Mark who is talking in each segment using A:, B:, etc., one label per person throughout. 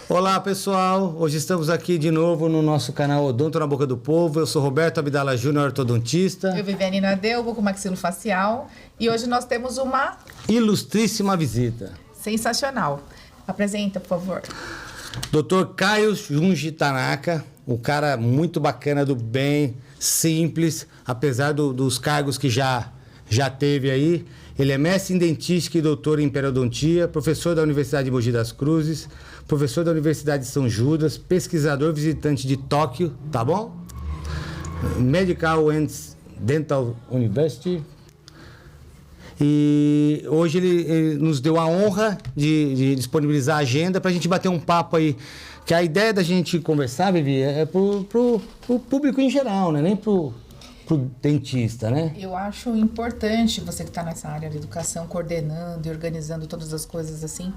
A: Olá, pessoal. Hoje estamos aqui de novo no nosso canal Odonto na Boca do Povo. Eu sou Roberto Abdala Júnior, ortodontista.
B: Eu, Viviane Nadeu, bucomaxilofacial. E hoje nós temos uma
A: ilustríssima visita.
B: Sensacional. Apresenta, por favor.
A: Dr. Caio Junji Tanaka, um cara muito bacana, do bem, simples, apesar dos cargos que já teve aí. Ele é mestre em dentística e doutor em periodontia, professor da Universidade de Mogi das Cruzes, professor da Universidade de São Judas, pesquisador visitante de Tóquio, tá bom? Medical and Dental University. E hoje ele nos deu a honra de disponibilizar a agenda para a gente bater um papo aí. Que a ideia da gente conversar, Vivi, é pro público em geral, né? Nem pro dentista, né?
B: Eu acho importante você que está nessa área de educação, coordenando e organizando todas as coisas assim.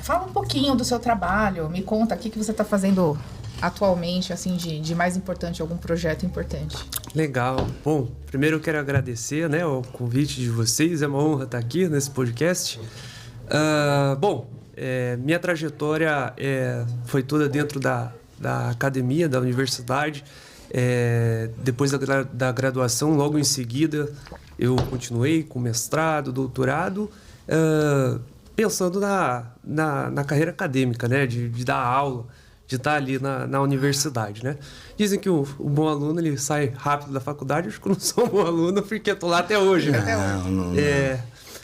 B: Fala um pouquinho do seu trabalho, me conta o que você está fazendo atualmente, assim, de mais importante, algum projeto importante.
C: Legal. Bom, primeiro eu quero agradecer, né, o convite de vocês, é uma honra estar aqui nesse podcast. Minha trajetória foi toda dentro da academia, da universidade. Depois da graduação, logo em seguida, eu continuei com mestrado, doutorado, pensando na carreira acadêmica, né? De dar aula, de estar ali na universidade, né? Dizem que o bom aluno ele sai rápido da faculdade. Acho que eu não sou um bom aluno porque estou lá até hoje. Né?
A: Não.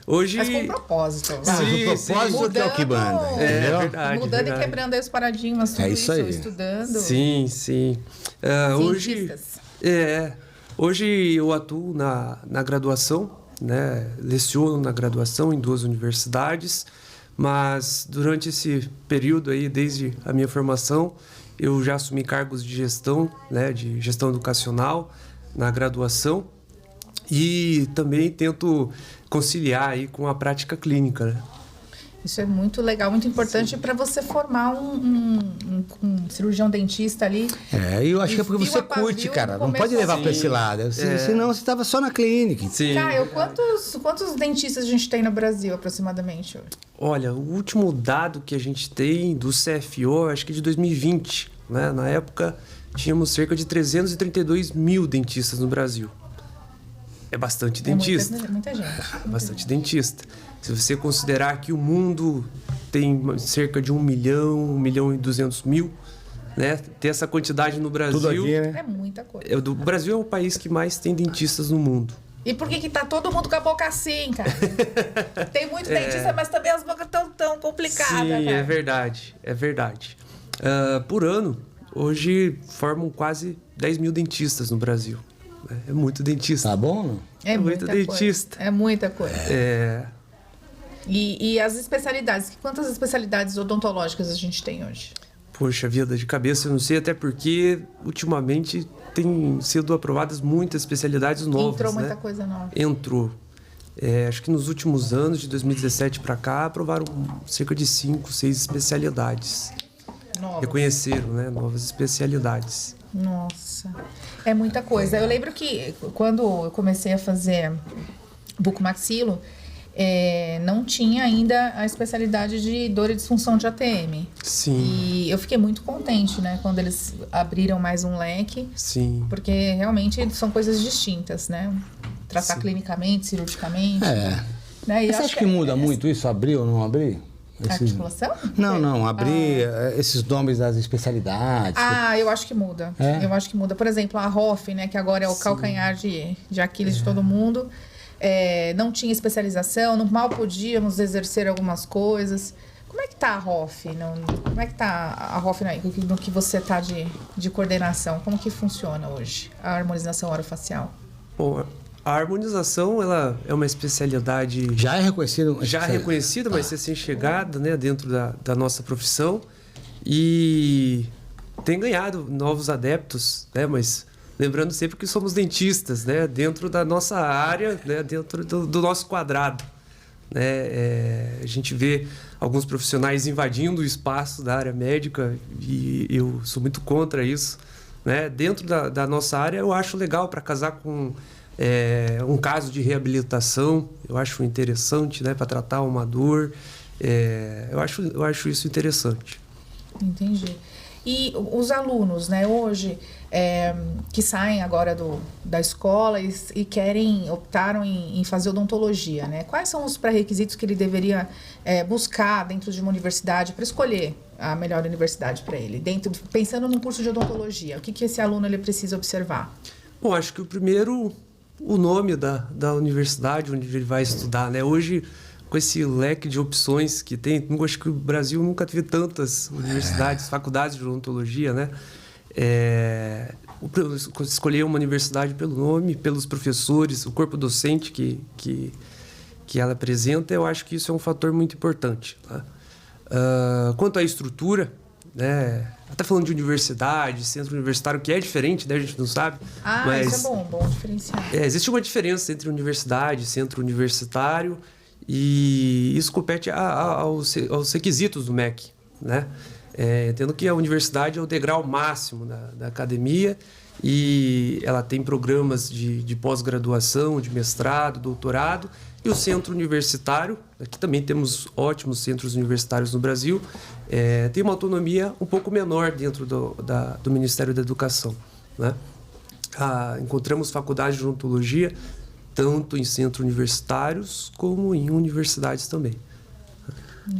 B: Hoje... Mas com propósito.
A: O propósito é o que manda.
B: É
C: verdade.
B: Mudando
C: verdade.
B: e quebrando aí os paradigmas, tudo
A: isso aí.
B: Estudando.
C: Sim. Hoje eu atuo na graduação, né? Leciono na graduação em 2 universidades, mas durante esse período aí, desde a minha formação, eu já assumi cargos de gestão, né? De gestão educacional na graduação e também tento conciliar aí com a prática clínica, né?
B: Isso é muito legal, muito importante para você formar um cirurgião dentista ali.
A: E eu acho que é porque você curte, cara. Não pode levar para esse lado. Senão você estava só na clínica.
C: Sim.
B: Caio, quantos dentistas a gente tem no Brasil, aproximadamente?
C: Olha, o último dado que a gente tem do CFO, acho que é de 2020, né? Na época, tínhamos cerca de 332 mil dentistas no Brasil. É bastante dentista.
B: Muita gente.
C: Bastante dentista. Se você considerar que o mundo tem cerca de 1 milhão e 200 mil, né? Ter essa quantidade no Brasil...
A: Tudo aqui, né?
B: É muita coisa.
C: O Brasil é o país que mais tem dentistas no mundo.
B: E por que tá todo mundo com a boca assim, cara? Tem muito dentista, mas também as bocas tão complicadas,
C: Sim,
B: cara.
C: É verdade. Por ano, hoje formam quase 10 mil dentistas no Brasil. É muito dentista.
A: Tá bom, não?
B: É
C: muito dentista.
B: É muita coisa. E as especialidades? Quantas especialidades odontológicas a gente tem hoje?
C: Poxa vida, de cabeça eu não sei, até porque ultimamente tem sido aprovadas muitas especialidades novas.
B: Entrou muita coisa nova.
C: Entrou. Acho que nos últimos anos, de 2017 para cá, aprovaram cerca de 5, 6 especialidades.
B: Novas.
C: Reconheceram, né? Novas especialidades.
B: Nossa, é muita coisa. Eu lembro que quando eu comecei a fazer bucomaxilo, não tinha ainda a especialidade de dor e disfunção de ATM.
C: Sim.
B: E eu fiquei muito contente, né, quando eles abriram mais um leque.
C: Sim.
B: Porque realmente são coisas distintas, né? Tratar clinicamente, cirurgicamente. Né?
A: Você acha que muda muito isso, abrir ou não abrir?
B: Articulação?
A: Não, abrir esses nomes das especialidades.
B: Eu acho que muda. Eu acho que muda. Por exemplo, a ROF, né, que agora é o calcanhar de Aquiles de todo mundo. Não tinha especialização, mal podíamos exercer algumas coisas. Como é que tá a ROF? Como é que tá a ROF no que você tá de coordenação? Como que funciona hoje a harmonização orofacial?
C: Bom, a harmonização, ela é uma especialidade...
A: Já é reconhecida?
C: Já reconhecida, mas recém-chegada, né, dentro da nossa profissão. E tem ganhado novos adeptos, né, mas lembrando sempre que somos dentistas, né, dentro da nossa área, né, dentro do nosso quadrado. Né? A gente vê alguns profissionais invadindo o espaço da área médica e eu sou muito contra isso. Né? Dentro da nossa área, eu acho legal para casar com um caso de reabilitação, eu acho interessante, né, para tratar uma dor. Eu acho isso interessante.
B: Entendi. E os alunos, né, hoje, que saem agora da escola e optaram em fazer odontologia, né? Quais são os pré-requisitos que ele deveria buscar dentro de uma universidade para escolher a melhor universidade para ele? Pensando num curso de odontologia, o que esse aluno ele precisa observar?
C: Bom, acho que o primeiro, o nome da universidade onde ele vai estudar, né? Hoje, com esse leque de opções que tem, eu acho que o Brasil nunca teve tantas universidades, faculdades de odontologia, né? Escolher uma universidade pelo nome, pelos professores, o corpo docente que ela apresenta, eu acho que isso é um fator muito importante. Tá? Quanto à estrutura, né? Até falando de universidade, centro universitário, que é diferente, né? A gente não sabe.
B: Mas isso é bom diferenciar.
C: Existe uma diferença entre universidade e centro universitário, e isso compete aos requisitos do MEC, né? Tendo que a universidade é o degrau máximo da academia e ela tem programas de pós-graduação, de mestrado, doutorado, e o centro universitário, aqui também temos ótimos centros universitários no Brasil, tem uma autonomia um pouco menor dentro do Ministério da Educação, né? Encontramos faculdades de odontologia tanto em centros universitários como em universidades também.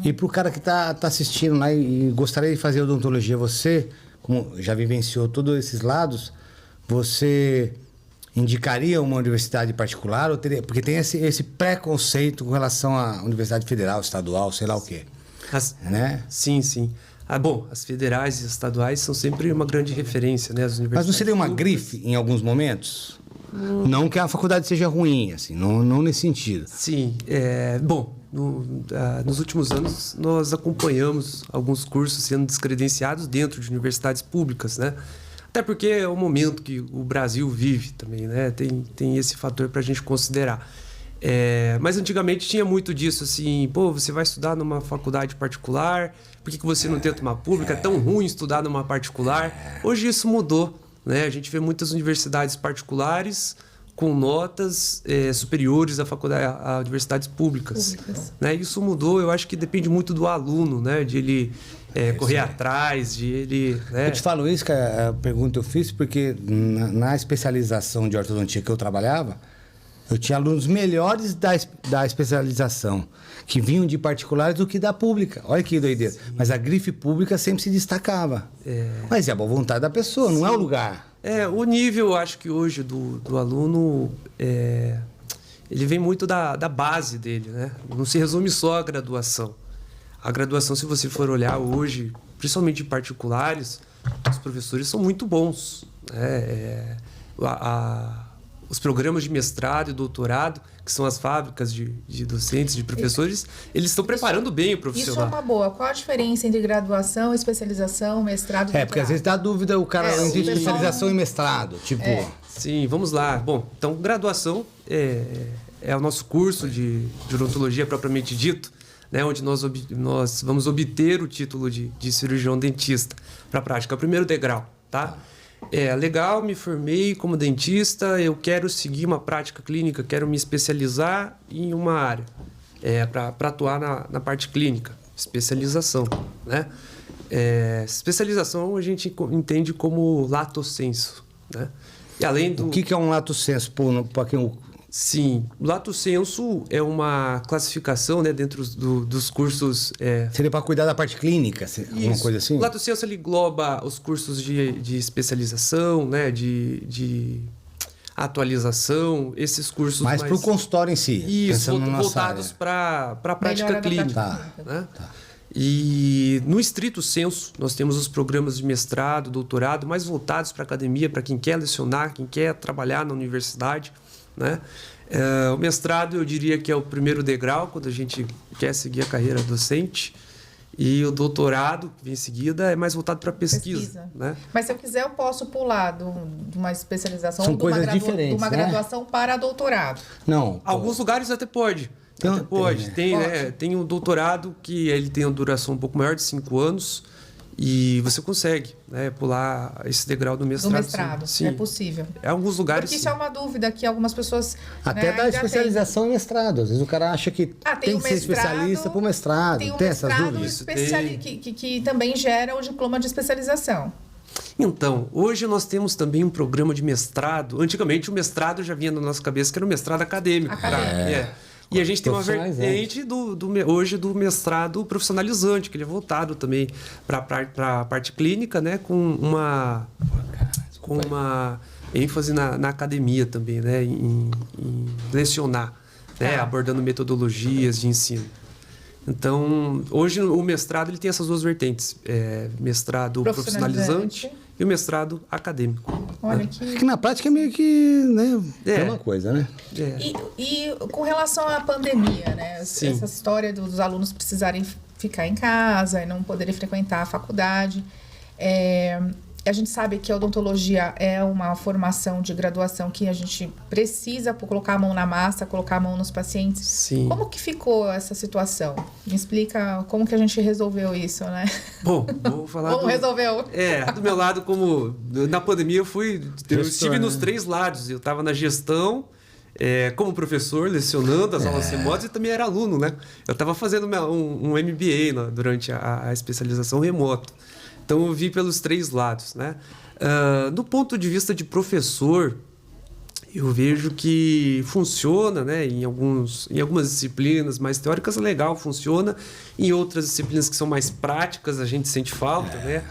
A: E para o cara que está assistindo lá e gostaria de fazer odontologia, você, como já vivenciou todos esses lados, você indicaria uma universidade particular? Ou teria, porque tem esse preconceito com relação à universidade federal, estadual, sei lá o quê. Né?
C: Sim. Bom, as federais e estaduais são sempre uma grande referência, né? As universidades.
A: Mas não seria uma grife em alguns momentos? Não que a faculdade seja ruim, assim, não nesse sentido.
C: Sim. Bom, nos últimos anos nós acompanhamos alguns cursos sendo descredenciados dentro de universidades públicas, né? Até porque é o momento que o Brasil vive também, né? Tem esse fator para a gente considerar. Mas antigamente tinha muito disso, assim, você vai estudar numa faculdade particular, por que você não tenta uma pública? É tão ruim estudar numa particular. Hoje isso mudou. Né? A gente vê muitas universidades particulares com notas superiores a universidades públicas. Né? Isso mudou, eu acho que depende muito do aluno, né? De ele correr atrás, de ele... Né?
A: Eu te falo isso, que a pergunta eu fiz, porque na especialização de ortodontia que eu trabalhava, eu tinha alunos melhores da especialização, que vinham de particulares do que da pública. Olha que doideira. Sim. Mas a grife pública sempre se destacava. Mas é a boa vontade da pessoa, não é o lugar.
C: O nível, acho que hoje, do aluno, ele vem muito da base dele, né? Não se resume só à graduação. A graduação, se você for olhar hoje, principalmente de particulares, os professores são muito bons. Né? Os programas de mestrado e doutorado, que são as fábricas de docentes, de professores, eles estão preparando bem o profissional.
B: Isso é uma boa. Qual a diferença entre graduação, especialização, mestrado e doutorado?
A: Porque às vezes dá dúvida o cara entre especialização e mestrado. Tipo...
C: Sim, vamos lá. Bom, então, graduação é o nosso curso de odontologia propriamente dito, né, onde nós vamos obter o título de cirurgião dentista para a prática. É o primeiro degrau, tá? Legal, me formei como dentista, eu quero seguir uma prática clínica, quero me especializar em uma área para atuar na parte clínica, especialização, né? Especialização a gente entende como lato sensu, né? E além do...
A: O que é um lato sensu? Para quem...
C: Sim, lato sensu é uma classificação, né, dentro dos cursos...
A: Seria para cuidar da parte clínica, alguma coisa assim?
C: O lato sensu ele engloba os cursos de especialização, né, de atualização, esses cursos
A: mais para o consultório em si.
C: Isso, voltados para a prática clínica. Né? Tá. E no estrito sensu, nós temos os programas de mestrado, doutorado, mais voltados para a academia, para quem quer lecionar, quem quer trabalhar na universidade. Né? O mestrado, eu diria que é o primeiro degrau, quando a gente quer seguir a carreira docente. E o doutorado, que vem em seguida, é mais voltado para pesquisa. Né?
B: Mas se eu quiser, eu posso pular de uma especialização
A: ou de uma
B: graduação para doutorado.
A: Não.
C: Alguns lugares até pode. Tem o doutorado, que ele tem uma duração um pouco maior, de 5 anos. E você consegue, né, pular esse degrau do mestrado.
B: Do mestrado,
C: sim.
B: é possível.
C: Em alguns lugares.
B: Porque isso é uma dúvida que algumas pessoas.
A: Até da especialização em mestrado. Às vezes o cara acha que tem que ser especialista para o mestrado. Tem essas dúvidas?
B: Que também gera o diploma de especialização.
C: Então, hoje nós temos também um programa de mestrado. Antigamente o mestrado já vinha na nossa cabeça que era um mestrado acadêmico. E a gente tem uma vertente hoje do mestrado profissionalizante, que ele é voltado também para a parte clínica, né? Com uma ênfase na academia também, né? Em lecionar, né? Abordando metodologias de ensino. Então, hoje o mestrado ele tem essas duas vertentes. Mestrado profissionalizante e o mestrado acadêmico.
B: Olha
A: que na prática é meio que, né, é uma coisa, né?
B: E com relação à pandemia, né?
C: Sim.
B: Essa história dos alunos precisarem ficar em casa e não poderem frequentar a faculdade. A gente sabe que a odontologia é uma formação de graduação que a gente precisa colocar a mão na massa, colocar a mão nos pacientes.
C: Sim.
B: Como que ficou essa situação? Me explica como que a gente resolveu isso, né?
C: Bom, vou falar
B: Como resolveu?
C: Do meu lado, como na pandemia eu estive nos três lados. Eu estava na gestão, como professor, lecionando as aulas remotas e também era aluno, né? Eu estava fazendo um MBA durante a especialização remoto. Então, eu vi pelos três lados, né? Do ponto de vista de professor, eu vejo que funciona, né? Em algumas disciplinas mais teóricas, legal, funciona. Em outras disciplinas que são mais práticas, a gente sente falta, né?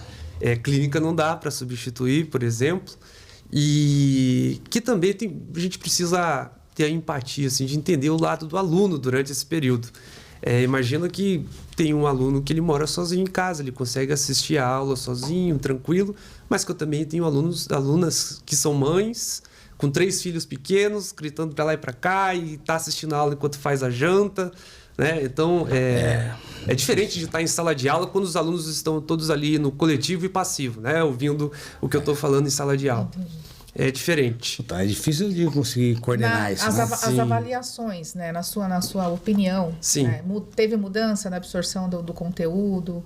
C: Clínica não dá para substituir, por exemplo. E que também a gente precisa ter a empatia, assim, de entender o lado do aluno durante esse período. Imagina que tem um aluno que ele mora sozinho em casa, ele consegue assistir a aula sozinho, tranquilo, mas que eu também tenho alunas que são mães, com 3 filhos pequenos, gritando para lá e para cá, e tá assistindo a aula enquanto faz a janta, né? Então, é diferente de estar em sala de aula quando os alunos estão todos ali no coletivo e passivo, né? Ouvindo o que eu estou falando em sala de aula. É diferente.
A: É difícil de conseguir coordenar isso.
B: As avaliações, né? Na sua opinião,
C: sim.
B: Né? Teve mudança na absorção do conteúdo?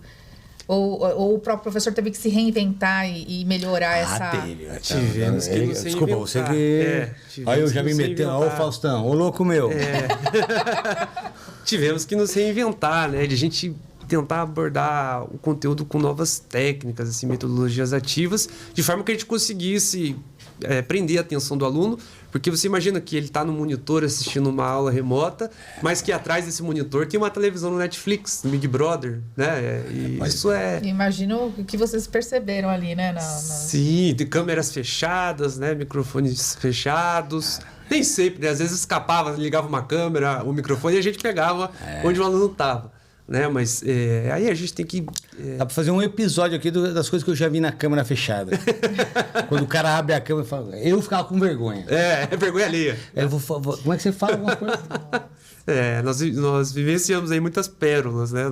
B: Ou o próprio professor teve que se reinventar e melhorar essa...
C: Tivemos que nos
A: Desculpa, você que... Aí eu já me metendo, ó o Faustão, ô louco meu.
C: Tivemos que nos reinventar, né? De a gente tentar abordar o conteúdo com novas técnicas, assim, metodologias ativas, de forma que a gente conseguisse prender a atenção do aluno, porque você imagina que ele está no monitor assistindo uma aula remota, mas que atrás desse monitor tem uma televisão no Netflix, no Big Brother, né? Isso
B: Imagino o que vocês perceberam ali, né?
C: Sim, de câmeras fechadas, né? Microfones fechados. Nem sempre, né? Às vezes escapava, ligava uma câmera, o microfone e a gente pegava onde o aluno estava. Né? Mas aí a gente tem que...
A: Dá pra fazer um episódio aqui das coisas que eu já vi na câmera fechada. Quando o cara abre a câmera e fala... Eu ficava com vergonha.
C: Vergonha alheia.
A: Como é que você fala alguma coisa?
C: Nós vivenciamos aí muitas pérolas, né?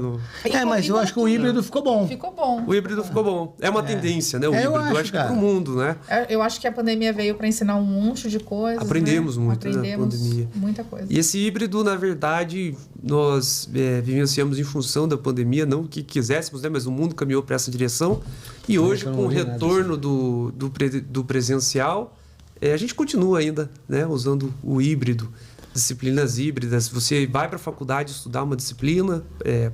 A: Mas eu acho que o híbrido ficou bom.
B: Ficou bom.
C: O híbrido ficou bom. É uma tendência, né? O híbrido. Eu acho que é pro mundo, né?
B: Eu acho que a pandemia veio para ensinar um monte de coisas.
C: Aprendemos muito
B: na pandemia.
C: Muita coisa. E esse híbrido, na verdade, nós vivenciamos em função da pandemia, não que quiséssemos, né? Mas o mundo caminhou para essa direção. E hoje, com o retorno do presencial, a gente continua ainda, né? Usando o híbrido. Disciplinas híbridas, você vai para a faculdade estudar uma disciplina,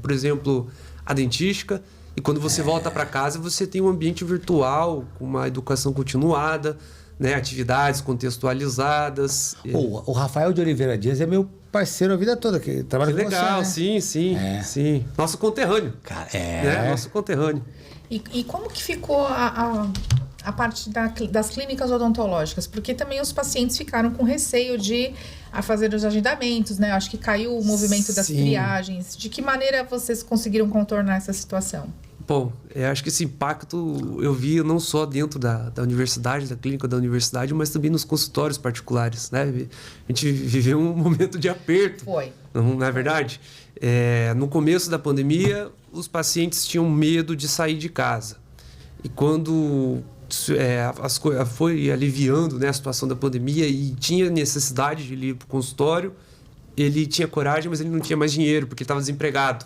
C: por exemplo, a dentística, e quando você volta para casa, você tem um ambiente virtual, com uma educação continuada, né, atividades contextualizadas.
A: O Rafael de Oliveira Dias é meu parceiro a vida toda, que trabalha com
C: legal,
A: você, né?
C: sim. Nosso conterrâneo.
A: Cara,
C: né? Nosso conterrâneo.
B: E como que ficou a parte das clínicas odontológicas? Porque também os pacientes ficaram com receio de fazer os agendamentos, né? Acho que caiu o movimento das triagens. De que maneira vocês conseguiram contornar essa situação?
C: Bom, acho que esse impacto eu vi não só dentro da universidade, da clínica da universidade, mas também nos consultórios particulares, né? A gente viveu um momento de aperto.
B: Foi.
C: Não é verdade? No começo da pandemia, os pacientes tinham medo de sair de casa. E quando foi aliviando, né, a situação da pandemia e tinha necessidade de ir para o consultório, ele tinha coragem, mas ele não tinha mais dinheiro, porque ele estava desempregado.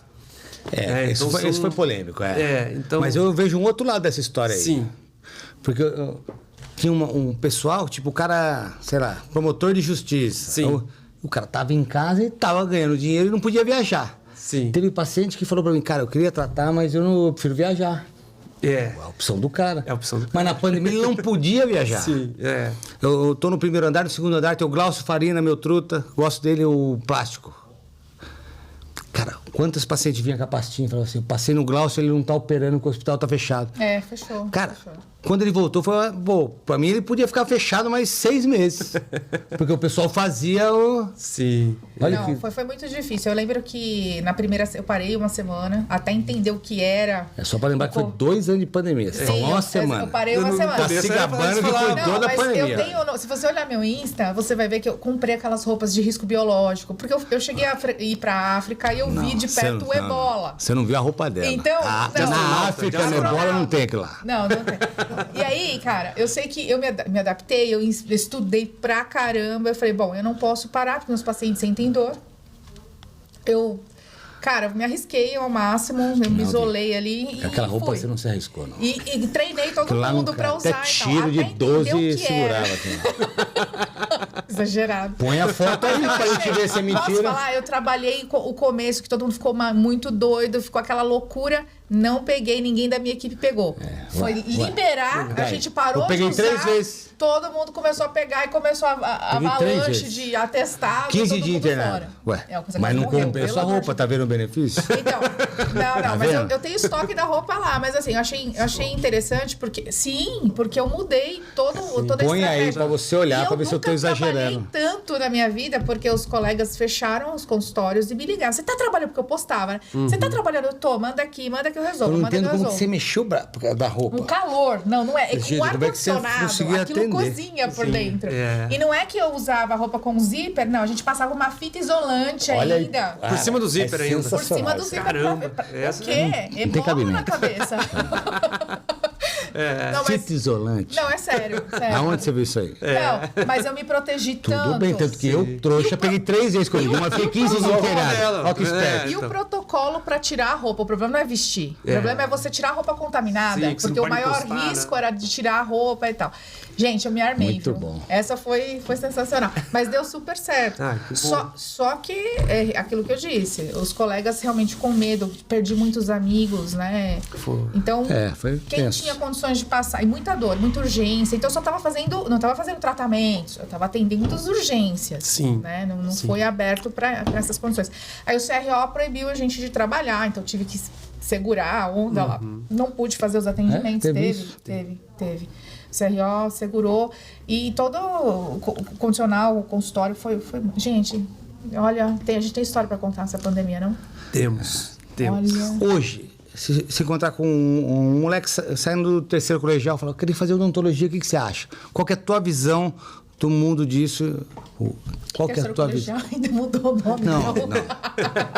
A: Então isso foi polêmico.
C: Então...
A: Mas eu vejo um outro lado dessa história aí.
C: Sim.
A: Porque tinha um pessoal, tipo o cara, sei lá, promotor de justiça.
C: Sim.
A: O cara tava em casa e tava ganhando dinheiro e não podia viajar.
C: Sim.
A: Teve paciente que falou pra mim, cara, eu queria tratar, mas eu prefiro viajar.
C: É
A: a opção do cara.
C: É a opção do cara.
A: Mas na pandemia ele não podia viajar.
C: Sim,
A: Eu tô no primeiro andar, no segundo andar tem o Glaucio Farina, meu truta. Gosto dele, o plástico. Cara, quantos pacientes vinham com a pastinha e falavam assim, eu passei no Glaucio, ele não tá operando porque o hospital tá fechado.
B: Fechou.
A: Cara,
B: fechou.
A: Quando ele voltou, foi, bom, pra mim ele podia ficar fechado mais 6 meses. Porque o pessoal fazia o...
C: Sim.
A: Olha
B: não,
A: que...
B: foi muito difícil. Eu lembro que na primeira... Eu parei uma semana até entender o que era...
A: É só pra lembrar que foi 2 anos de pandemia. Só uma semana.
B: Eu parei uma semana.
A: Tá se gabando que cuidou da pandemia.
B: Se você olhar meu Insta, você vai ver que eu comprei aquelas roupas de risco biológico. Porque eu cheguei a ir pra África e eu vi de perto o ebola.
A: Você não viu a roupa dela.
B: Então,
A: na África, no ebola não tem aquilo lá.
B: Não tem. E aí, cara, eu sei que eu me adaptei, eu estudei pra caramba. Eu falei, bom, eu não posso parar, porque meus pacientes sentem dor. Cara, me arrisquei ao máximo, eu me isolei ali.
A: Aquela
B: e
A: roupa
B: fui.
A: você não se arriscou, não.
B: E treinei todo mundo pra usar.
A: Até tiro de 12 segurava.
B: Exagerado.
A: Põe a foto aí pra gente ver se é mentira.
B: Posso falar? Eu trabalhei o começo, que todo mundo ficou muito doido, ficou aquela loucura. Não peguei, ninguém da minha equipe pegou. Foi liberar, a gente parou de usar.
A: Eu peguei 3 vezes.
B: Todo mundo começou a pegar e começou a avalanche de atestado.
A: 15 dias internado. Ué, mas não compensou a roupa, tá vendo o benefício?
B: Então, não, mas eu tenho estoque da roupa lá. Mas assim, eu achei interessante, porque eu mudei toda a estratégia.
A: Põe aí pra você olhar, pra ver se eu tô exagerando.
B: Eu nunca trabalhei tanto na minha vida, porque os colegas fecharam os consultórios e me ligaram. Você tá trabalhando? Porque eu postava, né? Você tá trabalhando? Eu tô, manda aqui eu resolvo.
A: Eu não entendo como você mexeu da roupa.
B: Um calor. Não é. É com ar-condicionado. Aquilo cozinha por dentro. E não é que eu usava roupa com zíper, não. A gente passava uma fita isolante ainda.
C: Por cima do zíper ainda.
B: Por cima do zíper.
C: Caramba.
B: O quê?
A: Não tem cabimento
B: na cabeça.
A: Fita isolante.
B: Não, é sério.
A: Aonde você viu isso aí?
B: Não, mas eu me protegi tanto.
A: Tudo bem, tanto que eu, trouxa, peguei 3 vezes comigo. Uma fiquei 15 dias internado. Olha que esperto.
B: E o protocolo pra tirar a roupa? O problema não é vestir. O problema é você tirar a roupa contaminada.
C: Sim,
B: porque o maior risco era de tirar a roupa e tal. Gente, eu me armei.
A: Muito bom.
B: Essa foi sensacional. Mas deu super certo. Só que é aquilo que eu disse. Os colegas realmente com medo. Perdi muitos amigos, né? Então, quem tinha condições de passar... E muita dor, muita urgência. Então, eu só não estava fazendo tratamentos. Eu estava atendendo as urgências.
C: Sim.
B: Né? Não foi aberto para essas condições. Aí o CRO proibiu a gente de trabalhar. Então, eu tive que segurar a onda lá. Não pude fazer os atendimentos. Teve. O CRO segurou. E todo o condicional, o consultório foi... Gente, olha, a gente tem história para contar nessa pandemia, não?
C: Temos.
B: Olha.
A: Hoje, se encontrar com um moleque saindo do 3º colegial, falar, eu queria fazer odontologia, o que você acha? Qual que é a tua visão do mundo disso? Qual que é a tua visão?
B: Ainda mudou o nome.
A: Não.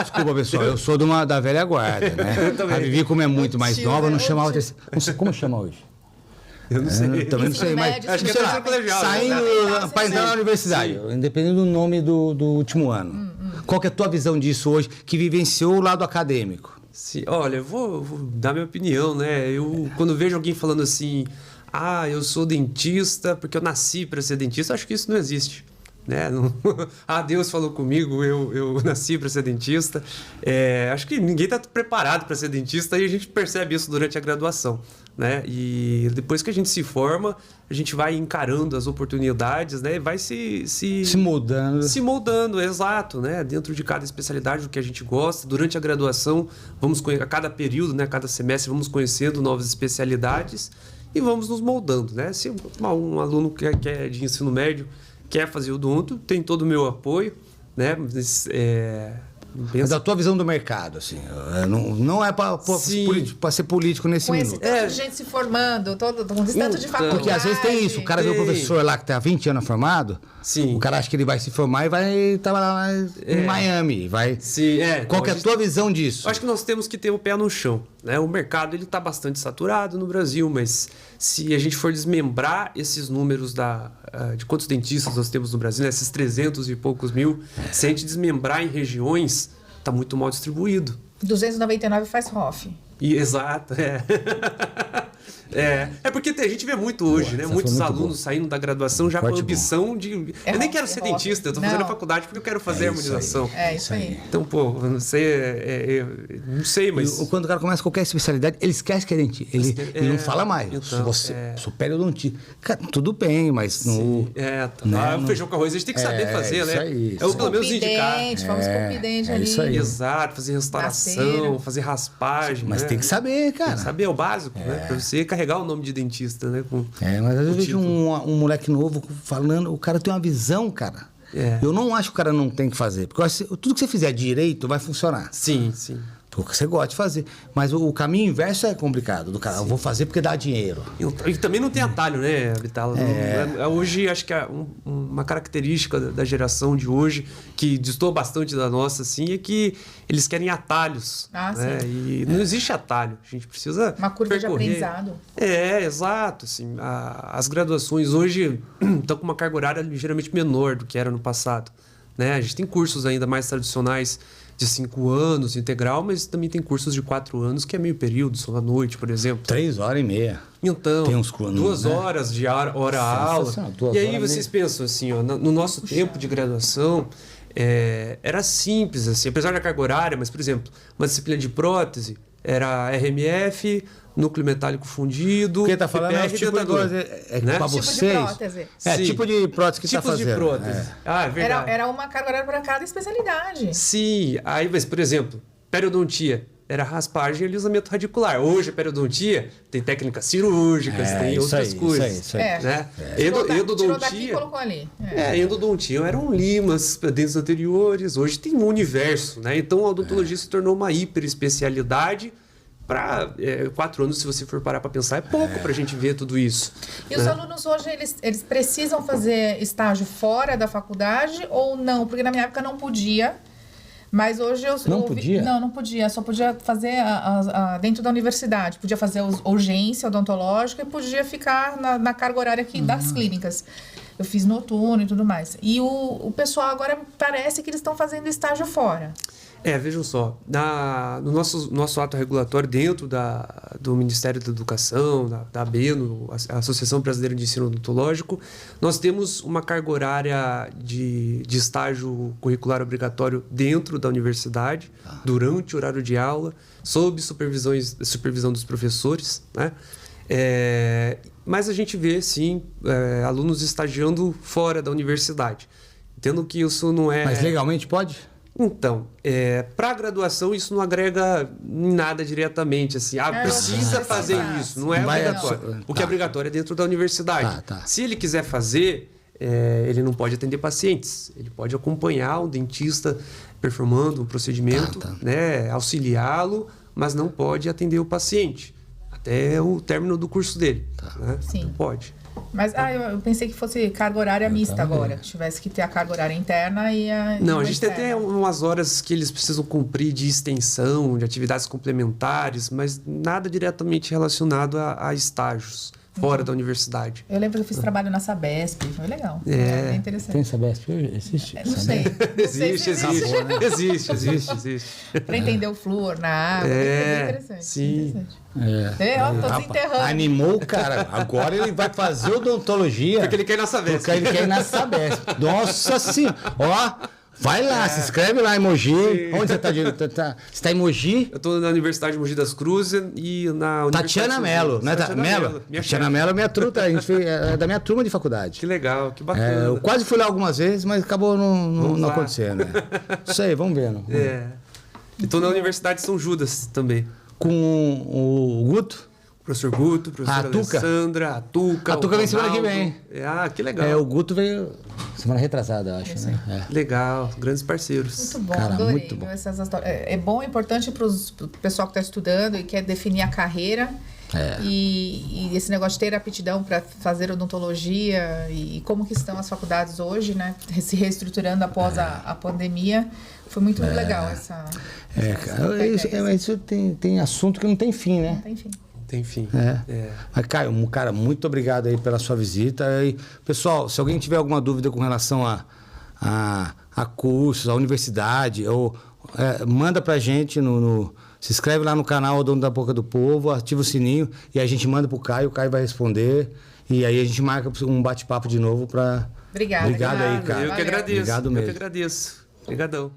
A: Desculpa, pessoal, eu sou da velha guarda, né? A Vivi, como é muito mais nova, não chamava... Como chama hoje?
C: Eu não sei.
A: Eu também não sei, mas
C: acho que é colegial.
A: Saindo para entrar na universidade, independente do nome do último ano. Qual que é a tua visão disso hoje, que vivenciou o lado acadêmico?
C: Sim, olha, eu vou dar minha opinião, né? Quando vejo alguém falando assim, eu sou dentista porque eu nasci para ser dentista, acho que isso não existe. Né? Deus falou comigo, eu nasci para ser dentista. Acho que ninguém está preparado para ser dentista e a gente percebe isso durante a graduação. Né? E depois que a gente se forma, a gente vai encarando as oportunidades, né? Vai se
A: moldando.
C: Se moldando, exato, né? Dentro de cada especialidade, do que a gente gosta. Durante a graduação, a cada período, né? Cada semestre, vamos conhecendo novas especialidades e vamos nos moldando, né? Se um aluno que é de ensino médio quer fazer odonto, tem todo o meu apoio, né?
A: Mas da tua visão do mercado, assim, não é para ser político nesse minuto.
B: Com esse tanto de gente se formando, com esse tanto de faculdade.
A: Porque às vezes tem isso, o cara vê o professor lá que está há 20 anos formado, o cara acha que ele vai se formar e vai trabalhar lá em Miami. Qual que é a tua visão disso?
C: Acho que nós temos que ter o pé no chão. Né? O mercado está bastante saturado no Brasil, mas se a gente for desmembrar esses números de quantos dentistas nós temos no Brasil, né? Esses 300 e poucos mil, se a gente desmembrar em regiões, está muito mal distribuído.
B: 299 faz ROF.
C: Exato, É porque a gente vê muito hoje, né? Muitos alunos saindo da graduação já com a ambição de... eu nem quero ser dentista, eu tô fazendo a faculdade porque eu quero fazer a harmonização.
B: É isso aí.
C: Então, pô, eu não sei, não sei, mas...
A: Quando o cara começa qualquer especialidade, ele esquece que é dentista. Ele não fala mais. Então, se você sou periodontista. Cara, tudo bem, mas no...
C: o feijão com arroz a gente tem que saber fazer, né?
A: Aí,
C: é o pelo menos indicar.
B: Vamos esculpidente ali.
A: Isso aí.
C: Exato, fazer restauração, fazer raspagem.
A: Mas
C: né?
A: tem que saber, cara.
C: Tem que saber, é o básico, né? Pra você carregar o nome de dentista, né?
A: Mas às vezes eu vejo um moleque novo falando, o cara tem uma visão, cara. Eu não acho que o cara não tem que fazer. Porque eu acho que tudo que você fizer direito vai funcionar.
C: Sim.
A: Porque você gosta de fazer. Mas o caminho inverso é complicado. Do cara, eu vou fazer porque dá dinheiro.
C: E também não tem atalho, né, Vitala? Hoje, acho que uma característica da geração de hoje, que destoa bastante da nossa, assim, é que eles querem atalhos. Né? E não existe atalho. A gente precisa
B: uma curva
C: percorrer.
B: de aprendizado.
C: Exato. Assim, as graduações hoje estão com uma carga horária ligeiramente menor do que era no passado. Né? A gente tem cursos ainda mais tradicionais de 5 anos, integral, mas também tem cursos de 4 anos, que é meio período, só à noite, por exemplo.
A: 3h30.
C: Então,
A: tem uns
C: 2 horas de hora-aula. E aí vocês pensam assim, ó, no nosso tempo de graduação, era simples, assim, apesar da carga horária, mas, por exemplo, uma disciplina de prótese era RMF, núcleo metálico fundido,
A: Quem tá falando é o tipo de coisa,
B: né?
A: Pra vocês,
B: tipo de prótese.
A: Tipo de prótese que
C: tipos
A: tá fazendo.
C: De prótese. É verdade.
B: Era uma carga horária para cada especialidade.
C: Sim. Aí, mas, por exemplo, periodontia. Era raspagem e alisamento radicular. Hoje, a periodontia tem técnicas cirúrgicas, tem outras coisas. Isso aí. Né?
B: Tirou daqui e colocou ali.
C: Endodontia eram limas para dentes anteriores. Hoje tem um universo, né? Então, a odontologia se tornou uma hiperespecialidade. Para 4 anos, se você for parar para pensar, é pouco para a gente ver tudo isso.
B: E os alunos hoje, eles precisam fazer estágio fora da faculdade ou não? Porque na minha época não podia. Mas hoje eu...
A: Não podia?
B: Não podia. Só podia fazer dentro da universidade. Podia fazer urgência odontológica e podia ficar na carga horária aqui das clínicas. Eu fiz noturno e tudo mais. E o pessoal agora parece que eles estão fazendo estágio fora.
C: Vejam só, no nosso ato regulatório dentro do Ministério da Educação, da ABENO, a Associação Brasileira de Ensino Odontológico, nós temos uma carga horária de estágio curricular obrigatório dentro da universidade, durante o horário de aula, sob supervisão dos professores, né? Mas a gente vê, sim, alunos estagiando fora da universidade. Entendo que isso não é...
A: Mas legalmente pode?
C: Então, para a graduação isso não agrega nada diretamente, assim, precisa fazer isso, não é obrigatório. O que é obrigatório é dentro da universidade. Se ele quiser fazer, ele não pode atender pacientes, ele pode acompanhar o dentista performando um procedimento, né, auxiliá-lo, mas não pode atender o paciente até o término do curso dele. Né?
B: Sim.
C: Não pode.
B: Mas eu pensei que fosse carga horária mista agora, que tivesse que ter a carga horária interna e a...
C: Não, a gente tem até umas horas que eles precisam cumprir de extensão, de atividades complementares, mas nada diretamente relacionado a estágios fora da universidade.
B: Eu lembro que eu fiz trabalho na Sabesp, foi legal. É interessante.
A: Tem Sabesp hoje? Existe?
B: Não sei.
C: Existe.
B: Para entender o flúor na água, é interessante.
C: Sim.
B: Tô desenterrando.
A: Animou o cara. Agora ele vai fazer odontologia.
C: Porque ele quer ir na Sabesp.
A: Porque ele quer ir na Sabesp. Nossa senhora. Ó, vai lá, se inscreve lá em Mogi. Sim. Onde você tá? Você tá em Mogi?
C: Eu tô na Universidade de Mogi das Cruzes e na
A: Tatiana Mello, né? Tatiana Mello é minha truta, a gente é da minha turma de faculdade.
C: Que legal, que bacana.
A: Eu quase fui lá algumas vezes, mas acabou não acontecendo. Isso aí, vamos vendo.
C: E tô na Universidade de São Judas também.
A: Com o Guto?
C: Professor Guto, professora Alessandra, a Tuca.
A: A Tuca vem semana que vem.
C: Que legal.
A: O Guto veio semana retrasada, acho, né?
C: Legal, grandes parceiros.
B: Muito bom, adorei. Muito bom. É bom, é importante para o pessoal que está estudando e quer definir a carreira. E esse negócio de ter aptidão para fazer odontologia e como que estão as faculdades hoje, né? Se reestruturando após a pandemia. Foi muito legal essa...
A: Isso tem assunto que não tem fim, né?
B: Não tem fim.
C: Tem fim.
A: Mas, Caio, cara, muito obrigado aí pela sua visita. E, pessoal, se alguém tiver alguma dúvida com relação a cursos, a universidade, ou manda pra gente se inscreve lá no canal O Dono da Boca do Povo, ativa o sininho e a gente manda pro Caio, o Caio vai responder. E aí a gente marca um bate-papo de novo pra...
B: Obrigada.
A: Obrigado aí, cara.
C: Eu que agradeço.
A: Obrigado mesmo.
C: Eu que agradeço. Obrigadão.